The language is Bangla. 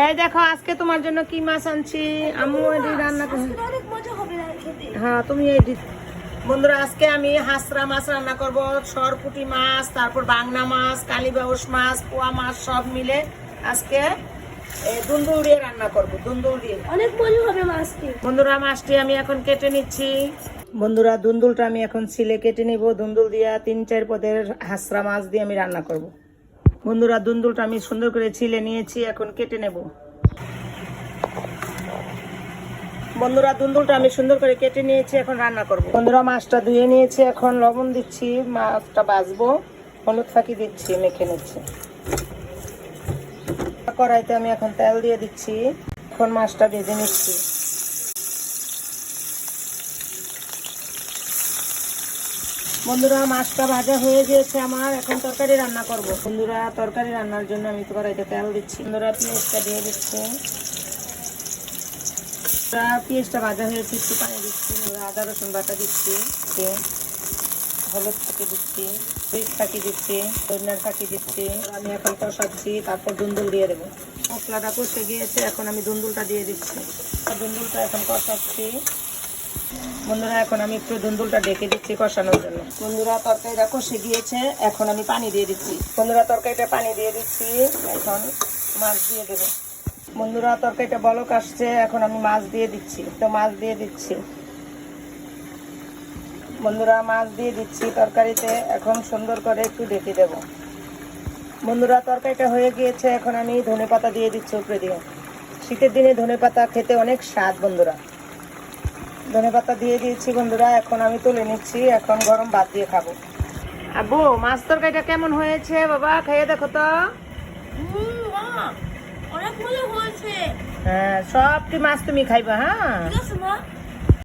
এই দেখো আজকে তোমার জন্য কি মাছ আনছি। আম্মু এটি রান্না করছি। হ্যাঁ তুমি এটি। বন্ধুরা আজকে আমি হাঁসরা মাছ রান্না করব, সরপুঁটি মাছ, তারপর বাংলা মাছ, কালীবাউস মাছ, পোয়া মাছ সব মিলে আজকে দুন্দুল দিয়ে রান্না করব। দুন্দুল দিয়ে অনেক মজা হবে মাছটি। বন্ধুরা মাছটি আমি এখন কেটে নিচ্ছি। বন্ধুরা দুন্দুলটা আমি এখন ছিলে কেটে নিব। দুন্দুল দিয়া 3-4 পদের হাঁসরা মাছ দিয়ে আমি রান্না করব। বন্ধুরা দুন্দুলটা আমি সুন্দর করে ছিলে নিয়েছি, এখন কেটে নেব। বন্ধুরা দুন্দুলটা আমি সুন্দর করে কেটে নিয়েছি, এখন রান্না করব। বন্ধুরা মাছটা ধুয়ে নিয়েছি, এখন লবণ দিচ্ছি, মাছটা ভাজবো, হলুদ ফাঁকি দিচ্ছি, মেখে নিচ্ছি। কড়াইতে আমি এখন তেল দিয়ে দিচ্ছি, এখন মাছটা ভেজে নিচ্ছি। বন্ধুরা মাছটা ভাজা হয়ে গিয়েছে আমার, এখন তরকারি রান্না করব। বন্ধুরা তরকারি রান্নার জন্য আমি কড়াইতে তেল দিচ্ছি। বন্ধুরা পেঁয়াজটা দিয়ে দিচ্ছি। পেঁয়াজটা ভাজা হয়েছে, একটু পানি দিচ্ছি। আদা রসুন বাটা দিচ্ছি, হলুদ ফাঁকি দিচ্ছি, মরিচ ফাঁকি দিচ্ছি, ধনিয়ার ফাঁকি দিচ্ছি। আমি এখন কষাচ্ছি, তারপর দুন্দুল দিয়ে দেবো। মশলাটা কষে গিয়েছে, এখন আমি দুন্দুলটা দিয়ে দিচ্ছি। দুন্দুলটা এখন কষাচ্ছি। বন্ধুরা এখন আমি একটু দুন্দুলটা ডেকে দিচ্ছি কষানোর জন্য। বন্ধুরা তরকারিটা কষে গিয়েছে, এখন আমি পানি দিয়ে দিচ্ছি। বন্ধুরা তরকারিটা পানি দিয়ে দিচ্ছি, এখন মাছ দিয়ে দেবো। বন্ধুরা তরকারিটা বলক আসছে, এখন আমি মাছ দিয়ে দিচ্ছি। তো মাছ দিয়ে দিচ্ছি। বন্ধুরা মাছ দিয়ে দিচ্ছি তরকারিতে, এখন সুন্দর করে একটু ঢেকে দেব। বন্ধুরা তরকারিটা হয়ে গিয়েছে, এখন আমি ধনেপাতা দিয়ে দিচ্ছি উপরে দিয়ে। শীতের দিনে ধনেপাতা খেতে অনেক স্বাদ। বন্ধুরা ধনেপাতা দিয়ে দিয়েছি। বন্ধুরা এখন আমি তুলে নিচ্ছি, এখন গরম ভাত দিয়ে খাবো। আব্বু মাছ তরকারিটা কেমন হয়েছে বাবা, খেয়ে দেখো তো। অনেক মজা হয়েছে। হ্যাঁ সবটি মাছ তুমি খাইবা। হ্যাঁ ঠিক আছে মা।